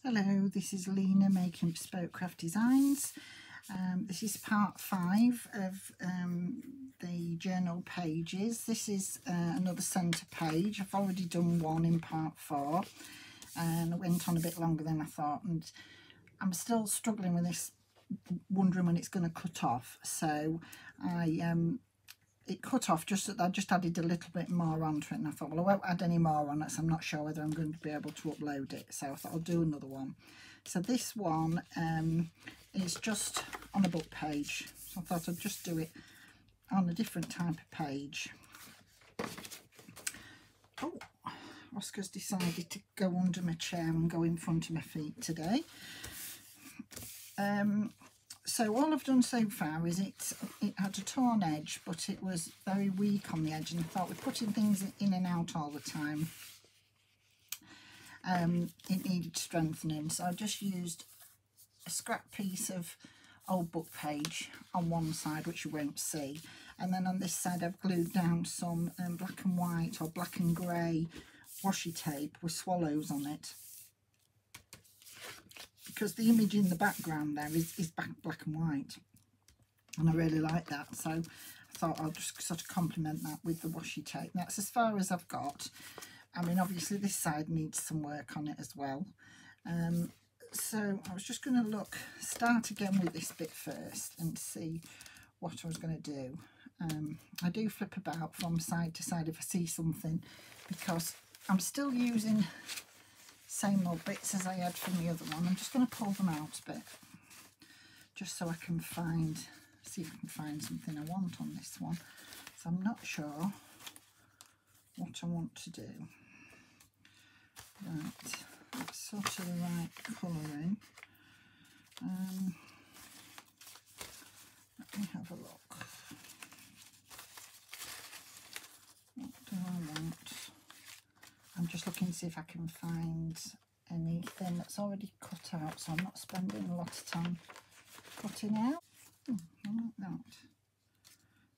Hello, this is Lena making Bespoke Craft Designs. This is part 5 of the journal pages. This is another centre page. I've already done one in part 4 and it went on a bit longer than I thought, and I'm still struggling with this, wondering when it's going to cut off. So it cut off just that I just added a little bit more onto it, and I thought, well, I won't add any more on it, so I'm not sure whether I'm going to be able to upload it. So I thought I'll do another one. So this one is just on a book page. So I thought I'd just do it on a different type of page. Oh, Oscar's decided to go under my chair and go in front of my feet today. So all I've done so far is it had a torn edge, but it was very weak on the edge, and I thought with putting things in and out all the time, it needed strengthening. So I just used a scrap piece of old book page on one side, which you won't see, and then on this side I've glued down some black and white or black and grey washi tape with swallows on it, because the image in the background there is black and white, and I really like that. So I thought I'll just sort of complement that with the washi tape. That's as far as I've got. I mean, obviously this side needs some work on it as well. So I was just going to start again with this bit first and see what I was going to do. I do flip about from side to side if I see something, because I'm still using same old bits as I had from the other one. I'm just going to pull them out a bit, just so I can see if I can find something I want on this one. So I'm not sure what I want to do. Right, that's sort of the right colouring. Let me have a look. What do I want? I'm just looking to see if I can find anything that's already cut out, so I'm not spending a lot of time cutting out. I like that.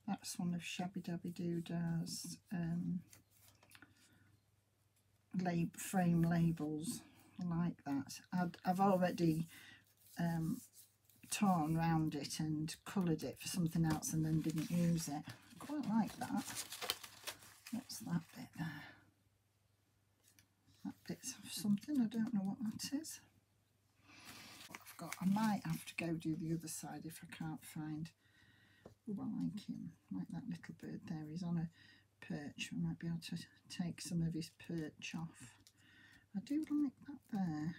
That's one of Shabby Dabby Doodah's frame labels. I like that. I've already torn round it and coloured it for something else and then didn't use it. I quite like that. What's that bit there? That bit's of something, I don't know what that is. I might have to go do the other side if I can't find. Oh, I like him, like that little bird there. He's on a perch. I might be able to take some of his perch off. I do like that there.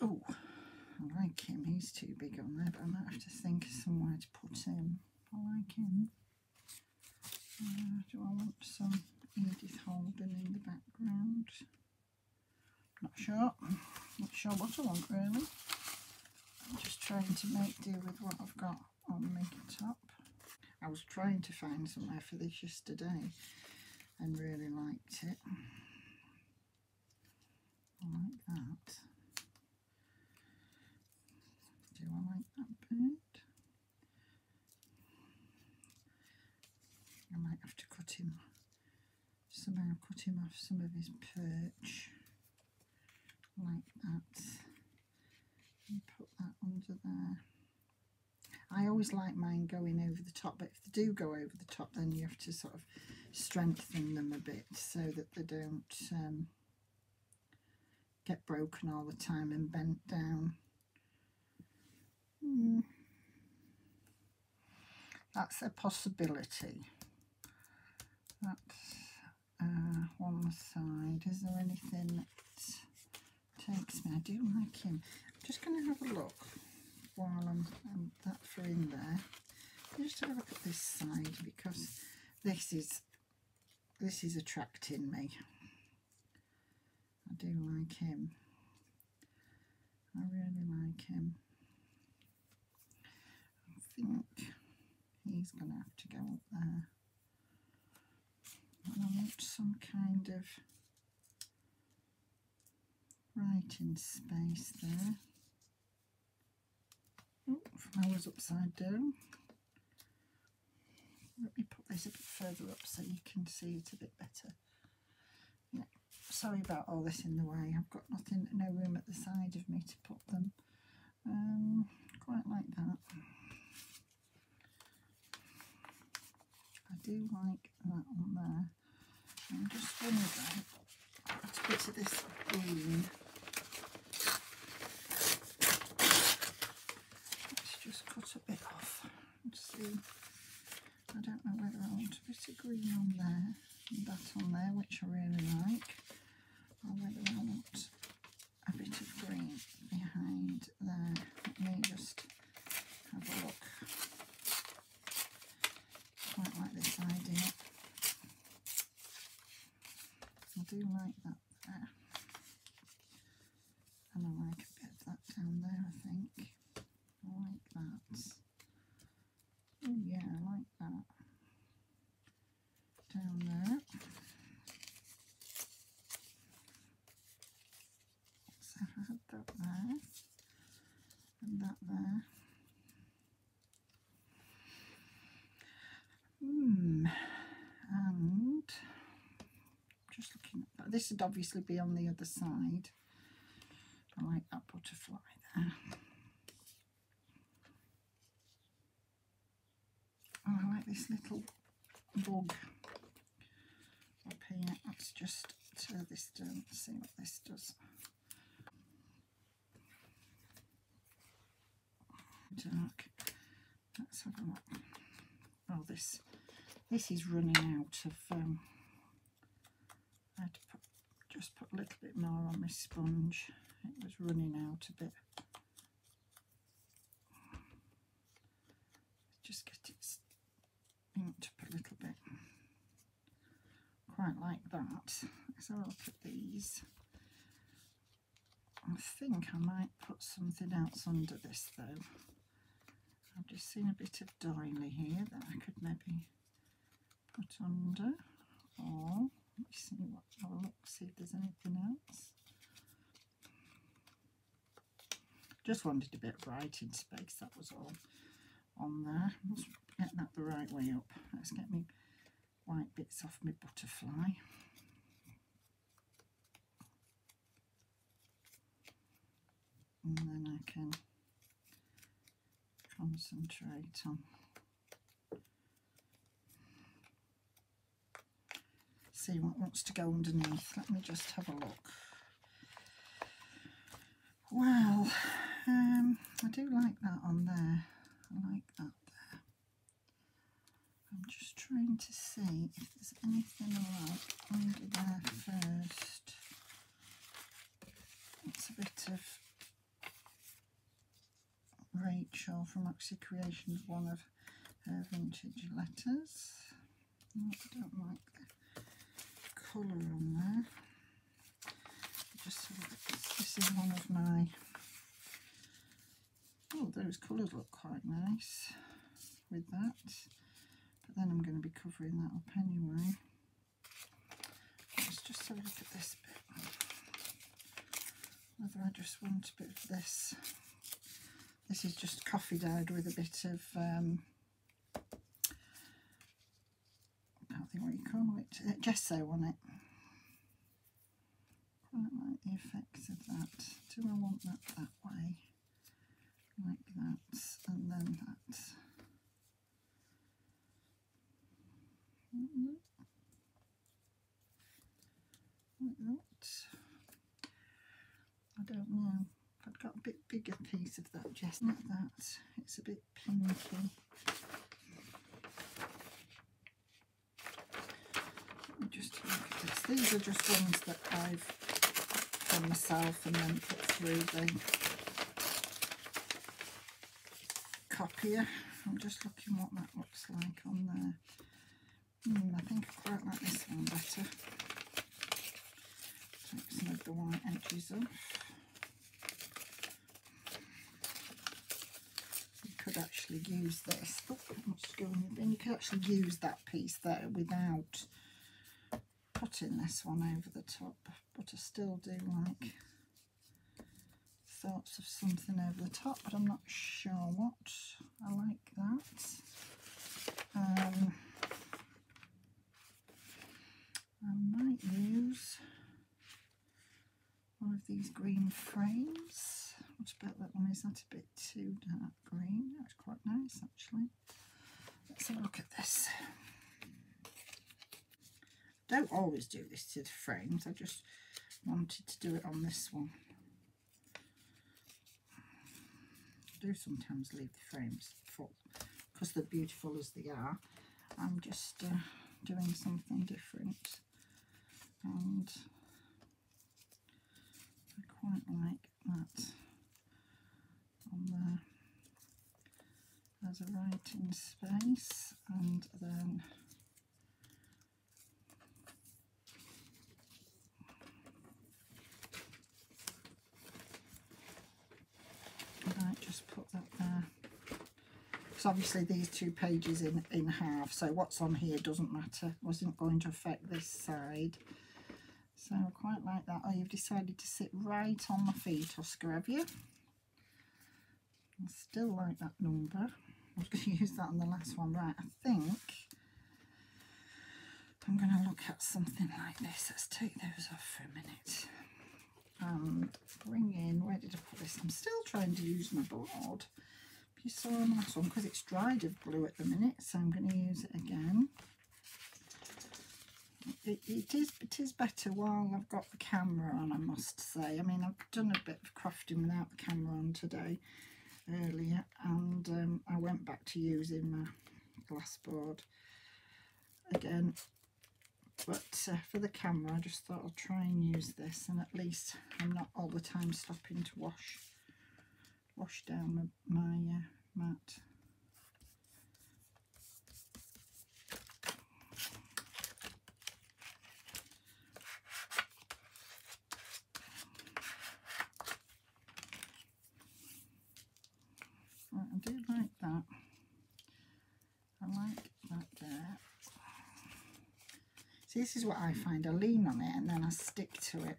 Oh, I like him. He's too big on there, but I might have to think of somewhere to put him. I like him. Do I want some Edith Holden in the background? Not sure what I want really. I'm just trying to make do with what I've got on my top. I was trying to find somewhere for this yesterday and really liked it. I like that. Do I like that bird? I might have to somehow cut him off some of his perch, like that, and put that under there. I always like mine going over the top, but if they do go over the top, then you have to sort of strengthen them a bit so that they don't get broken all the time and bent down. That's a possibility. That's one side. Is there anything that takes me? I do like him. I'm just going to have a look while I'm that for in there. Just have a look at this side, because this is attracting me. I do like him. I really like him. I think he's going to have to go up there. And I want some kind of writing space there. Oh, flowers upside down. Let me put this a bit further up so you can see it a bit better. Yeah, sorry about all this in the way. I've got nothing, no room at the side of me to put them. Quite like that. I do like that on there. I'm just wondering, a bit of this green. Let's just cut a bit off and see. I don't know whether I want a bit of green on there and that on there, which I really like, or whether I want a bit of green behind there. Let me just have a look. Quite like this idea. I do like that there. And I like a bit of that down there, I think. I like that. Oh yeah, I like that. Down there. So I had that there. And that there. And just looking at that. This would obviously be on the other side. I like that butterfly there. Oh, I like this little bug up here. Let's just tear this down and see what this does. Dark. Let's have a look. Oh, this is running out of. I had to just put a little bit more on my sponge. It was running out a bit. Just get it inked up a little bit. Quite like that. Let's have a look at these. I think I might put something else under this though. I've just seen a bit of doily here that I could maybe put under, or let me see what, have a look, see if there's anything else. Just wanted a bit of writing space, that was all on there. Let's get that the right way up. Let's get me white bits off my butterfly. And then I can concentrate on see what wants to go underneath. Let me just have a look. Well, I do like that on there. I like that there. I'm just trying to see if there's anything I like under there first. It's a bit of Rachel from Oxy Creations, one of her vintage letters. I don't like the colour on there. Just so this is one of my. Oh, those colours look quite nice with that. But then I'm going to be covering that up anyway. Let's just have a look at this bit. Whether I just want a bit of this. This is just coffee dyed with a bit of, I can't think what you call it, gesso on it. Quite like the effects of that. Do I want that that way? Like that, and then that. Like that. I don't know. I've got a bit bigger piece of that, just like that. It's a bit pinky. Let me just look at this. These are just ones that I've done myself and then put through the copier. I'm just looking what that looks like on there. I think I quite like this one better. Take some of the white edges off. Could actually use this. Oh, what's going on? Then you could actually use that piece there without putting this one over the top, but I still do like thoughts of something over the top, but I'm not sure what. I like that. I might use these green frames. What about that one? Is that a bit too dark green? That's quite nice actually. Let's have a look at this. I don't always do this to the frames, I just wanted to do it on this one. I do sometimes leave the frames full because they're beautiful as they are. I'm just doing something different, and I quite like that on there. There's a writing space, and then I might just put that there. Because obviously these 2 pages in half, so what's on here doesn't matter, wasn't going to affect this side. So I quite like that. Oh, you've decided to sit right on my feet, Oscar, have you? I still like that number. I was going to use that on the last one. Right, I think I'm going to look at something like this. Let's take those off for a minute. And bring in, where did I put this? I'm still trying to use my board. You saw on the last one, because it's dried of glue at the minute, so I'm going to use it again. It is better while I've got the camera on, I must say. I mean, I've done a bit of crafting without the camera on today, earlier, and I went back to using my glass board again. But for the camera, I just thought I'll try and use this, and at least I'm not all the time stopping to wash down my mat. Right, I do like that. I like that there. See, this is what I find. I lean on it and then I stick to it.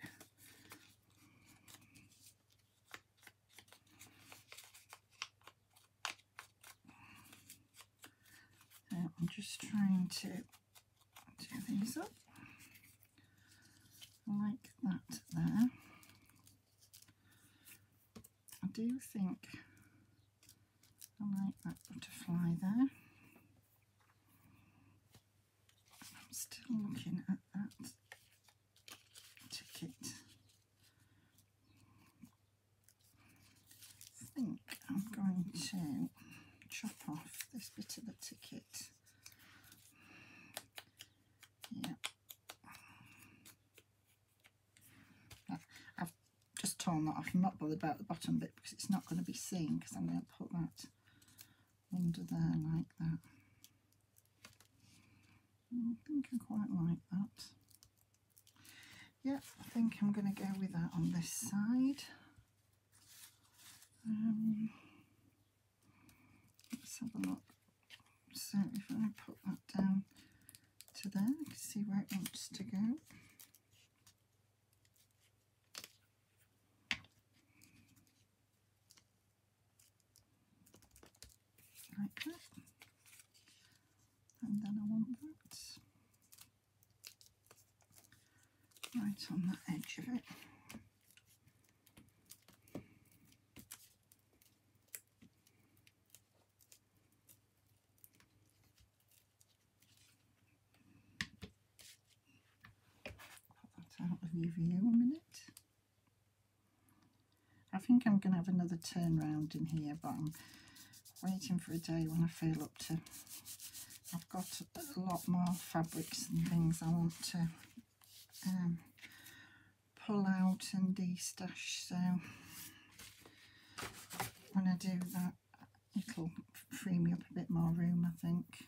I'm just trying to do these up like that there. I do think I like that butterfly there. I'm still looking at that ticket. I think I'm going to chop off this bit of the ticket. Yeah. I've just torn that off. I'm not bothered about the bottom bit because it's not going to be seen, because I'm going to put that under there like that. I think I quite like that. Yeah, I think I'm going to go with that on this side. Let's have a look. So if I put that down to there, you can see where it wants to go. Like that. And then I want that right on the edge of it. Out of your view a minute. I think I'm going to have another turn round in here, but I'm waiting for a day when I feel up to. I've got a lot more fabrics and things I want to pull out and de-stash, so when I do that it'll free me up a bit more room, I think.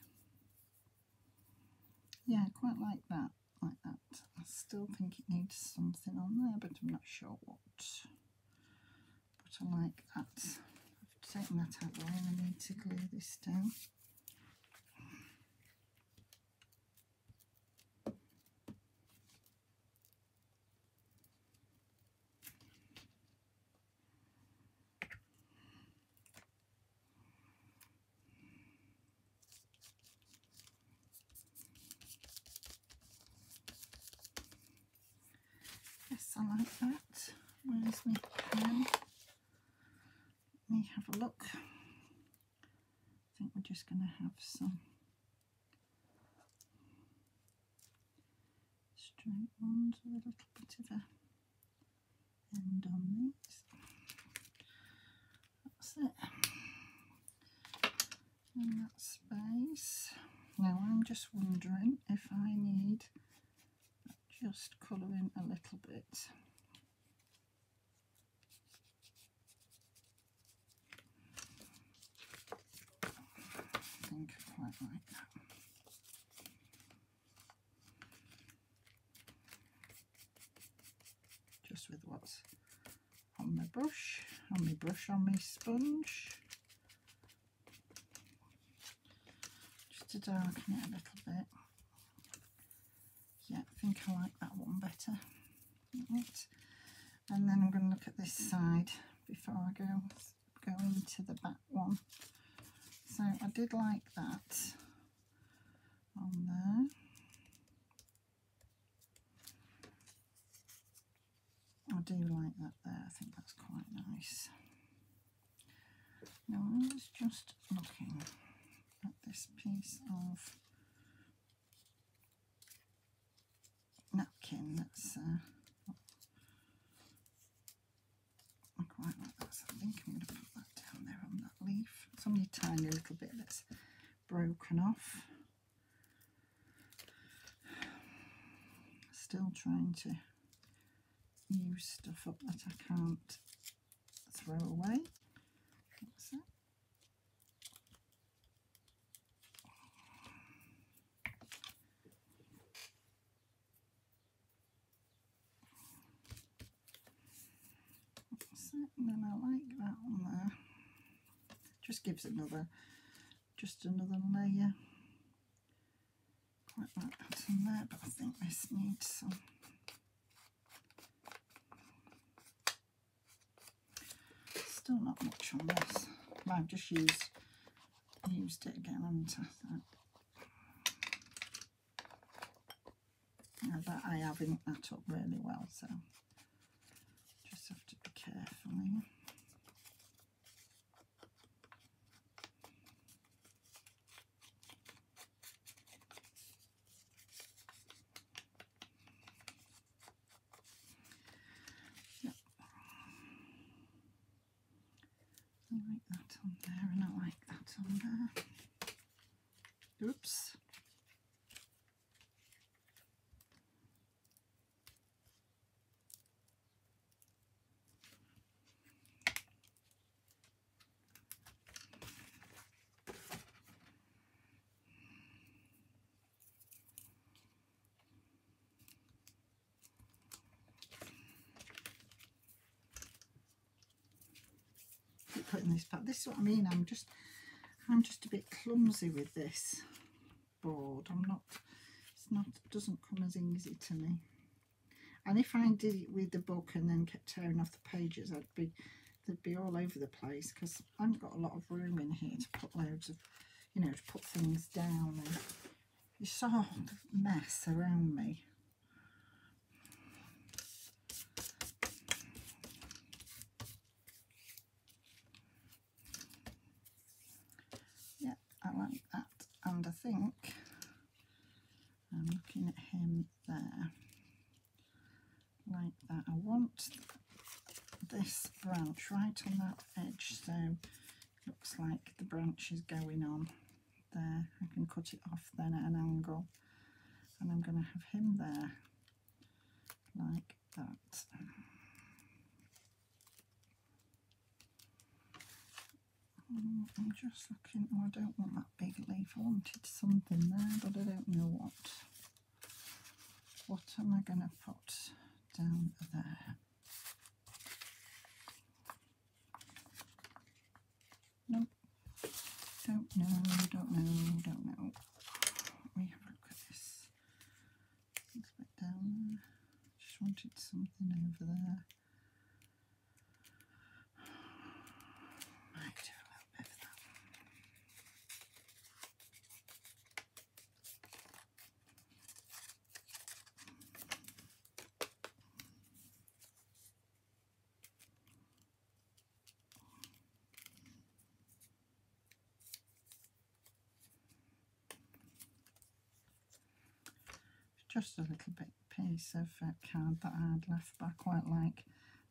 Yeah, I quite like that. Like that. I still think it needs something on there, but I'm not sure what. But I like that. I've taken that out of the way and I need to glue this down. Yes, I like that. Where's my pen? Let me have a look. I think we're just going to have some straight ones with a little bit of a end on these. That's it. And that space. Now I'm just wondering if I need just colouring a little bit. I think I quite like that. Just with what's on my brush, on my sponge. Just to darken it a little bit. Yeah, I think I like that one better. Right. And then I'm going to look at this side before I go into the back one. So I did like that on there. I do like that there. I think that's quite nice. Now I was just looking at this piece of napkin that's I quite like that, so I think I'm going to put that down there on that leaf. It's only a tiny little bit that's broken off. Still trying to use stuff up that I can't throw away. That's it. And then I like that on there. Just gives just another layer. Quite like that on there, but I think this needs some. Still not much on this. I've just used it again, haven't I? So, but I have inked that up really well, so just have to be careful here. Yep. I like that on there, and I like that on there. Oops. Putting this back. This is what I mean. I'm just a bit clumsy with this board. It doesn't come as easy to me. And if I did it with the book and then kept tearing off the pages, they'd be all over the place, because I haven't got a lot of room in here to put loads of, to put things down, and it's sort of mess around me. I like that, and I think I'm looking at him there like that. I want this branch right on that edge, so it looks like the branch is going on there. I can cut it off then at an angle, and I'm going to have him there like that. I'm just looking. Oh, I don't want that big leaf. I wanted something there, but I don't know what. What am I going to put down there? Nope. Don't know. Let me have a look at this. A little bit down there. Just wanted something over there. Might do a little bit of that. just a little bit piece of card that I had left, but I quite like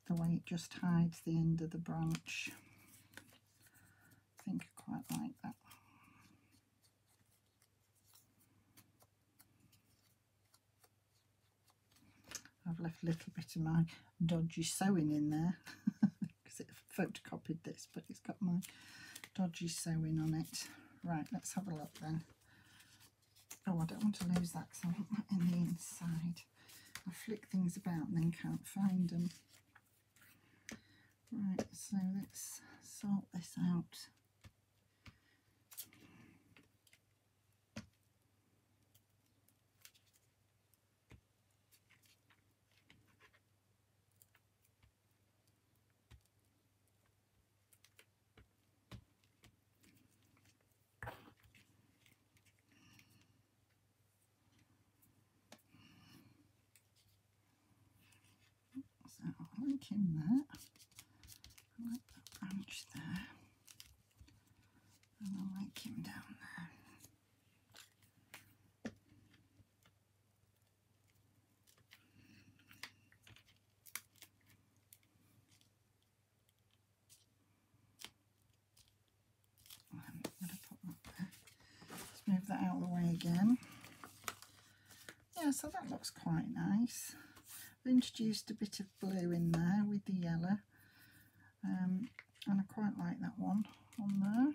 the way it just hides the end of the branch. I think I quite like that. I've left a little bit of my dodgy sewing in there because it photocopied this, but it's got my dodgy sewing on it. Right, let's have a look then. Oh, I don't want to lose that because I want that in the inside. I flick things about and then can't find them. Right, so let's sort this out. So I like him there. I like that branch there. And I like him down there. I'm going to put that there. Let's move that out of the way again. Yeah, so that looks quite nice. I've introduced a bit of blue in there with the yellow. And I quite like that one on there.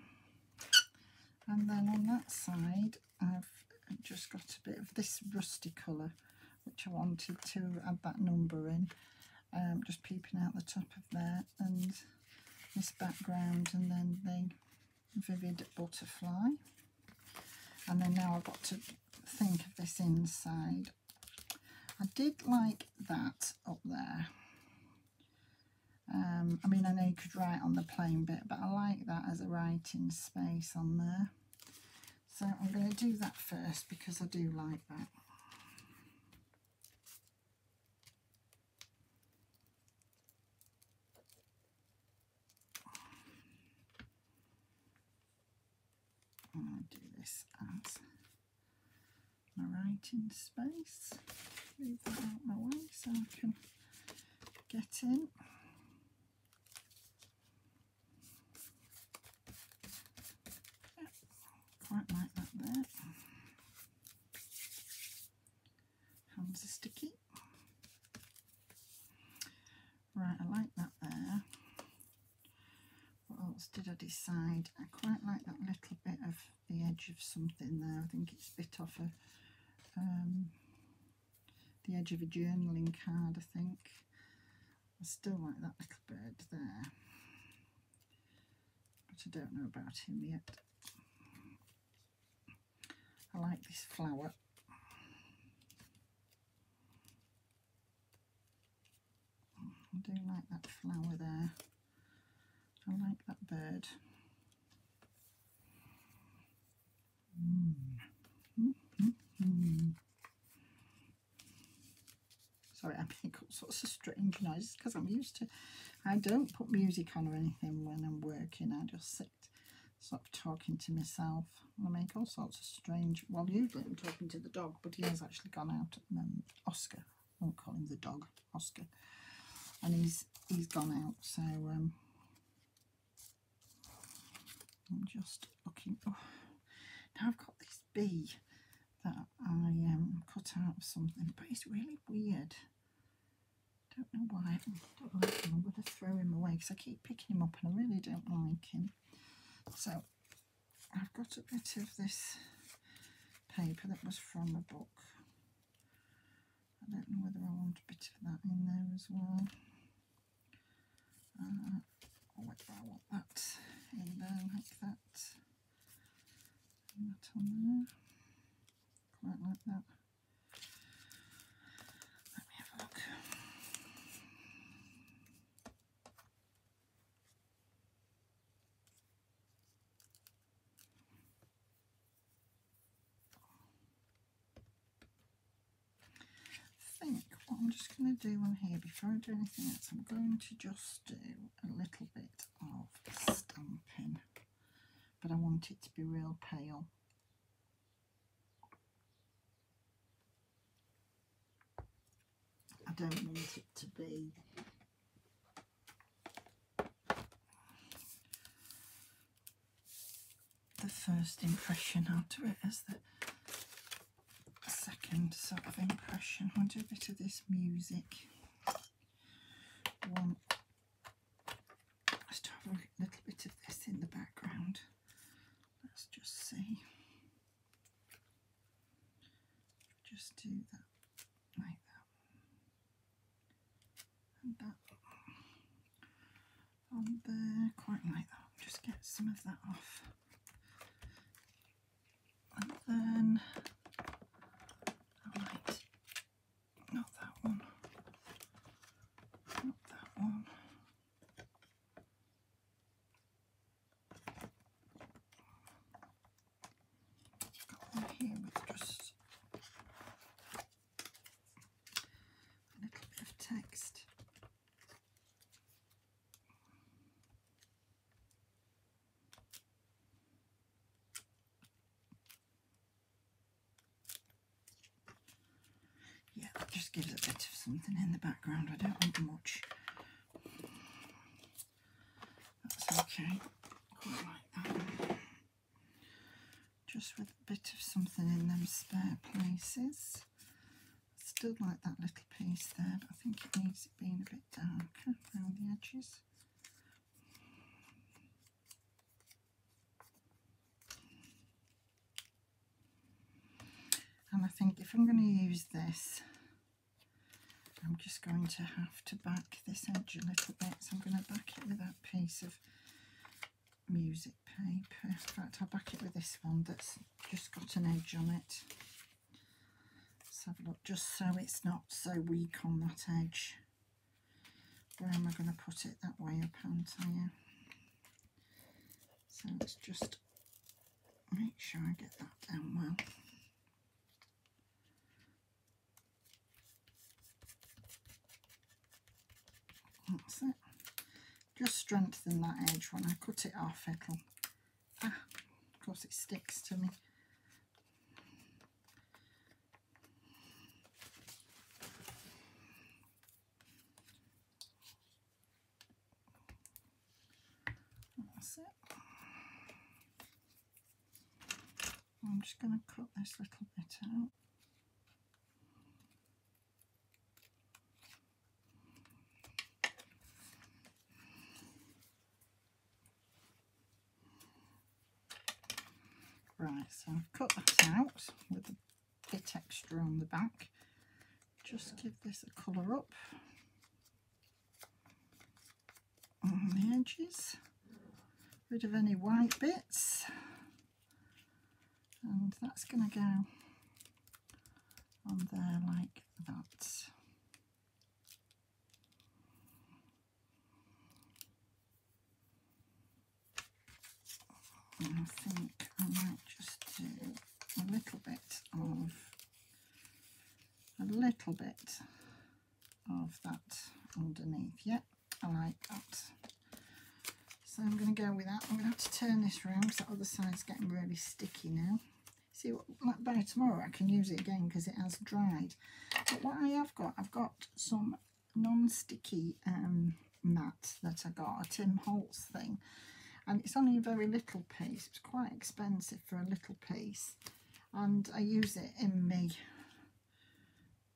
And then on that side, I've just got a bit of this rusty colour, which I wanted to add that number in. Just peeping out the top of there, and this background, and then the vivid butterfly. And then now I've got to think of this inside. I did like that up there. I mean, I know you could write on the plain bit, but I like that as a writing space on there. So I'm going to do that first because I do like that. And I'll do this as my writing space. Move that out my way so I can get in. Quite like that there. Hands are sticky. Right, I like that there. What else did I decide? I quite like that little bit of the edge of something there. I think it's bit off a the edge of a journaling card, I think. I still like that little bird there, but I don't know about him yet. I like this flower. I do like that flower there. I like that bird. Sorry, I make all sorts of strange noises because I'm used to. I don't put music on or anything when I'm working. I just sit sort of talking to myself. And I make all sorts of strange. Well, usually I'm talking to the dog, but he has actually gone out. Oscar. I won't call him the dog. Oscar. And he's gone out. So I'm just looking. Oh, now I've got this bee that I cut out of something, but it's really weird. Don't know why. I don't like him. I'm going to throw him away because I keep picking him up and I really don't like him. So I've got a bit of this paper that was from a book. I don't know whether I want a bit of that in there as well. Or whether I want that in there like that. And that on there. Quite like that. Let me have a look. I think what I'm just going to do on here before I do anything else, I'm going to just do a little bit of stamping, but I want it to be real pale. don't want it to be. The first impression, I'll do it as the second sort of impression. I'll do a bit of this music. Just have a little bit of this in the background. Let's just see. Just do that like that. And that on there, quite like that. Just get some of that off. And then, right, not that one, not that one. Got one here with just a little bit of text. Yeah, that just gives a bit of something in the background. I don't want much. That's okay. Quite like that. Just with a bit of something in them spare places. Still like that little piece there, but I think it needs it being a bit darker around the edges. And I think if I'm going to use this, I'm just going to have to back this edge a little bit. So I'm going to back it with that piece of music paper. In fact, I'll back it with this one that's just got an edge on it. Let's have a look, just so it's not so weak on that edge. Where am I going to put it? That way up, aren't I? So let's just make sure I get that down well. That's it. Just strengthen that edge. When I cut it off, it'll, of course it sticks to me. That's it. I'm just going to cut this little bit out. Right, so I've cut that out with a bit extra on the back. Just give this a colour up on the edges. Rid of any white bits. And that's going to go on there like that. And I think I might just do a little bit of that underneath. Yep, I like that. So I'm going to go with that. I'm going to have to turn this round because that other side's getting really sticky now. See, what, like by tomorrow I can use it again because it has dried. But what I have got, I've got some non-sticky mat that I got, a Tim Holtz thing. And it's only a very little piece. It's quite expensive for a little piece. And I use it in me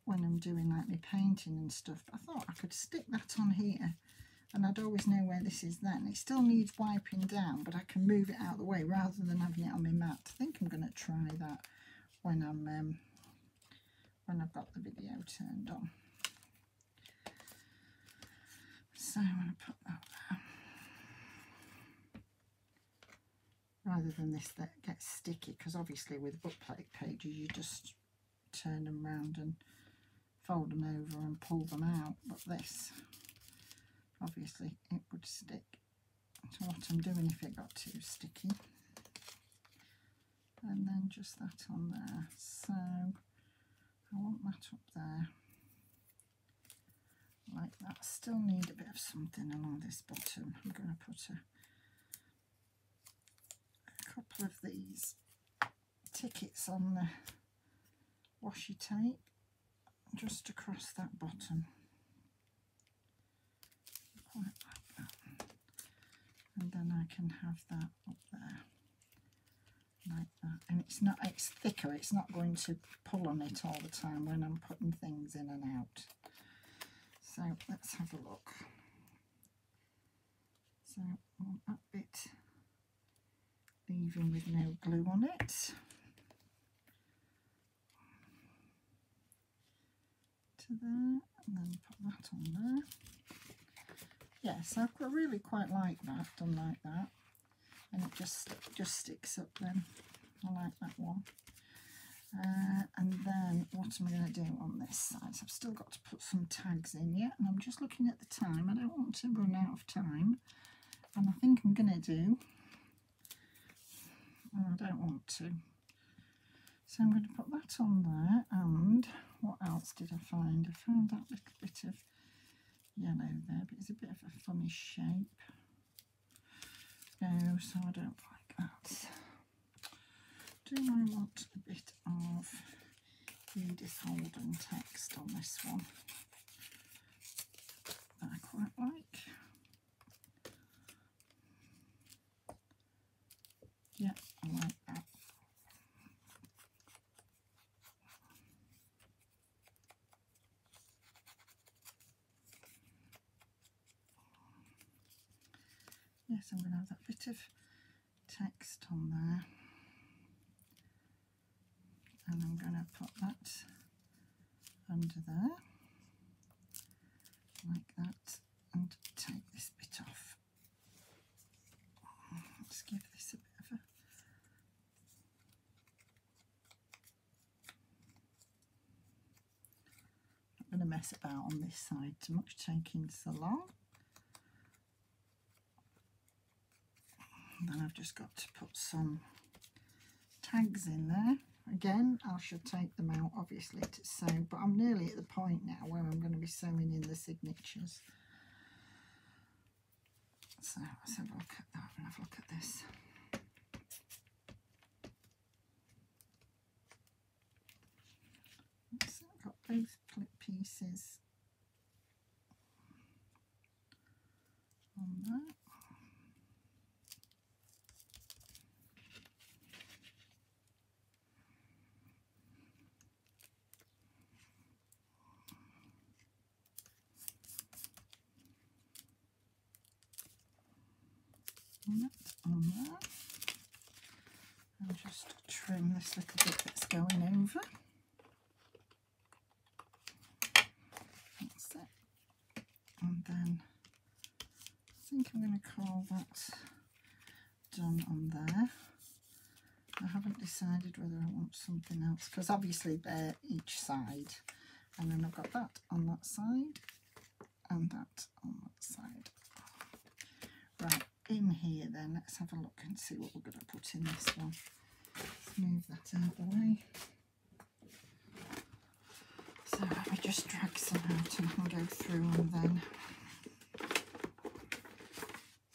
when I'm doing like my painting and stuff. But I thought I could stick that on here and I'd always know where this is then. It still needs wiping down, but I can move it out of the way rather than having it on my mat. I think I'm going to try that when I've got the video turned on. So I'm going to put that there. Rather than this that gets sticky, because obviously with bookplate pages you just turn them round and fold them over and pull them out, but this obviously it would stick to what I'm doing if it got too sticky. And then just that on there, so I want that up there like that. Still need a bit of something along this bottom. I'm going to put a couple of these tickets on the washi tape just across that bottom, quite like that, and then I can have that up there like that, and it's thicker, it's not going to pull on it all the time when I'm putting things in and out. So let's have a look. So I want that bit leaving with no glue on it. To there, and then put that on there. Yes, I really quite like that, done like that. And it just sticks up then. I like that one. And then what am I going to do on this side? So I've still got to put some tags in yet, and I'm just looking at the time. I don't want to run out of time, and I think I'm going to do, oh, I don't want to. So I'm going to put that on there, and what else did I find? I found that little bit of yellow there, but it's a bit of a funny shape. No, so I don't like that. Do I want a bit of Edith Holden text on this one that I quite like? Yeah, I like that. Yes, I'm going to have that bit of text on there. And I'm going to put that under there, like that, and take this bit off. Let's give this a bit of a... I'm going to mess about on this side too much, taking so long. And then I've just got to put some tags in there. Again, I should take them out obviously to sew, but I'm nearly at the point now where I'm going to be sewing in the signatures. So let's have a look at that and have a look at this. So I've got both clip pieces on there. And that on there. And just trim this little bit that's going over. That's it. And then I think I'm going to call that done on there. I haven't decided whether I want something else, because obviously they're each side, and then I've got that on that side and that on that side. Right, in here then, let's have a look and see what we're going to put in this one. Let's move that out of the way. So let me just drag some out and I can go through and then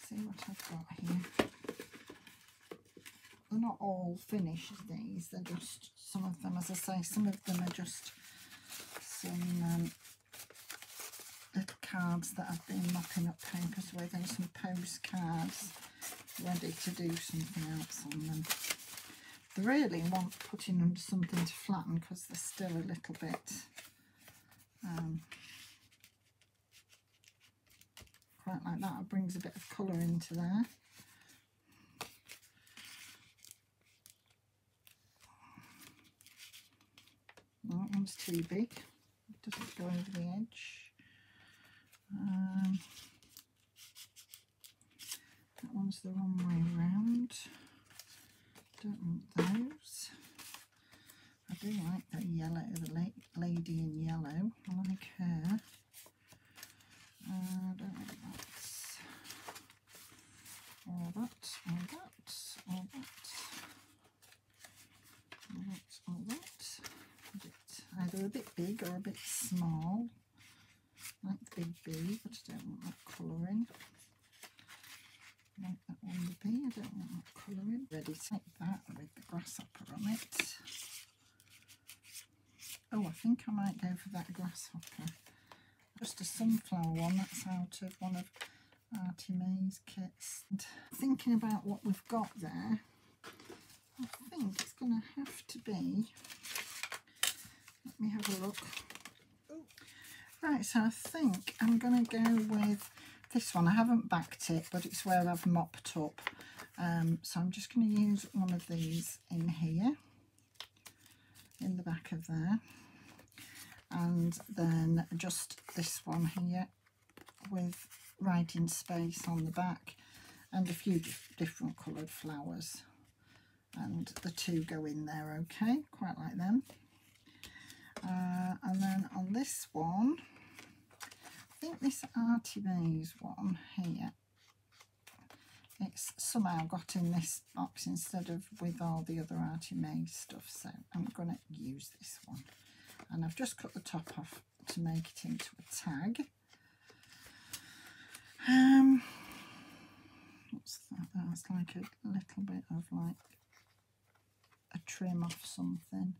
see what I've got here. They're not all finished, these, they're just, some of them, as I say, some of them are just some little cards that I've been mopping up papers with, and some postcards ready to do something else on them. They really want putting under something to flatten because they're still a little bit quite like that. It brings a bit of colour into there. That one's too big, it doesn't go over the edge. That one's the wrong way round. Don't want those. I do like that yellow, the lady in yellow. I like her. I don't like that. Or that, or that, or that. Or that, or that. Either a bit big or a bit small. I like the big B, but I don't want that colouring. I like that one, the B, I don't want that colouring. Ready to take that with the grasshopper on it. Oh, I think I might go for that grasshopper. Just a sunflower one that's out of one of Artie May's kits. And thinking about what we've got there, I think it's going to have to be, let me have a look. Right, so I think I'm going to go with this one. I haven't backed it, but it's where I've mopped up. So I'm just going to use one of these in here, in the back of there. And then just this one here with writing space on the back and a few different coloured flowers. And the two go in there, okay, quite like them. And then on this one, I think this Artie May's one here, it's somehow got in this box instead of with all the other Artie May stuff, so I'm going to use this one. And I've just cut the top off to make it into a tag. What's that? That's like a little bit of like a trim off something.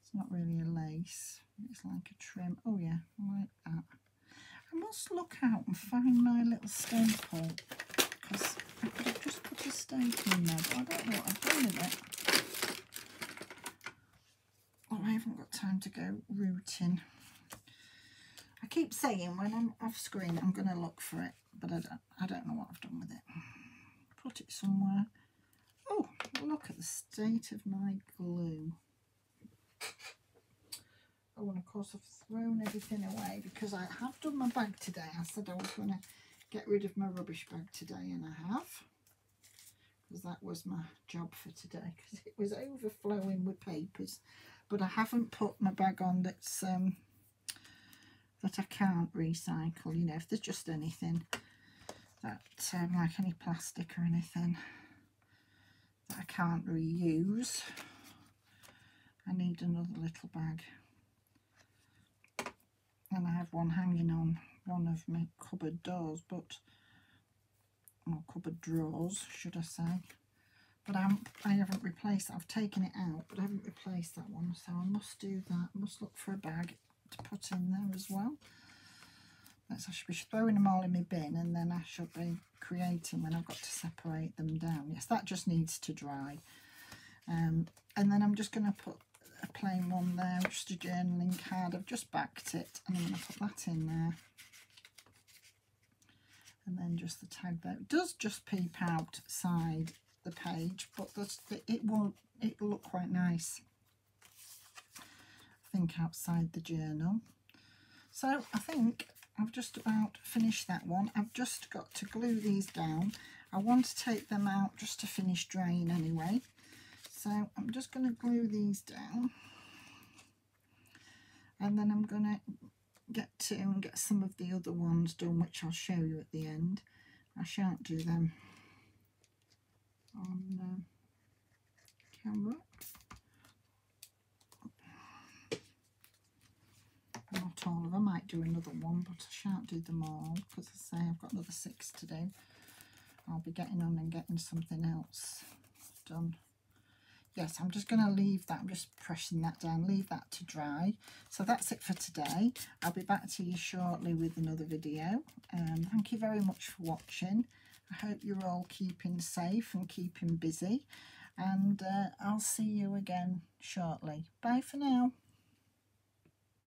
It's not really a lace, it's like a trim. Oh yeah, I like that. I must look out and find my little staple, because I could have just put a staple in there, but I don't know what I've done with it. Oh, I haven't got time to go rooting. I keep saying when I'm off screen I'm going to look for it, but I don't know what I've done with it. Put it somewhere. Oh, look at the state of my glue. Oh, and of course I've thrown everything away because I have done my bag today. I said I was going to get rid of my rubbish bag today, and I have. Because that was my job for today, because it was overflowing with papers. But I haven't put my bag on that's that I can't recycle. You know, if there's just anything that like any plastic or anything that I can't reuse, I need another little bag. And I have one hanging on one of my cupboard doors, but, or cupboard drawers should I say, but I haven't replaced that. I've taken it out, but I haven't replaced that one, so I must do that. I must look for a bag to put in there as well. I should be throwing them all in my bin, and then I should be creating when I've got to separate them down. Yes, that just needs to dry. And then I'm just going to put a plain one there, just a journaling card. I've just backed it, and I'm going to put that in there. And then just the tag there. It does just peep outside the page, but it'll look quite nice, I think, outside the journal. So I think I've just about finished that one. I've just got to glue these down. I want to take them out just to finish drying anyway. So I'm just going to glue these down. And then I'm going to get some of the other ones done, which I'll show you at the end. I shan't do them on camera. Not all of them. I might do another one, but I shan't do them all because I say I've got another 6 to do. I'll be getting on and getting something else done. Yes, I'm just going to leave that. I'm just pressing that down, leave that to dry. So that's it for today. I'll be back to you shortly with another video. Thank you very much for watching. I hope you're all keeping safe and keeping busy. And I'll see you again shortly. Bye for now.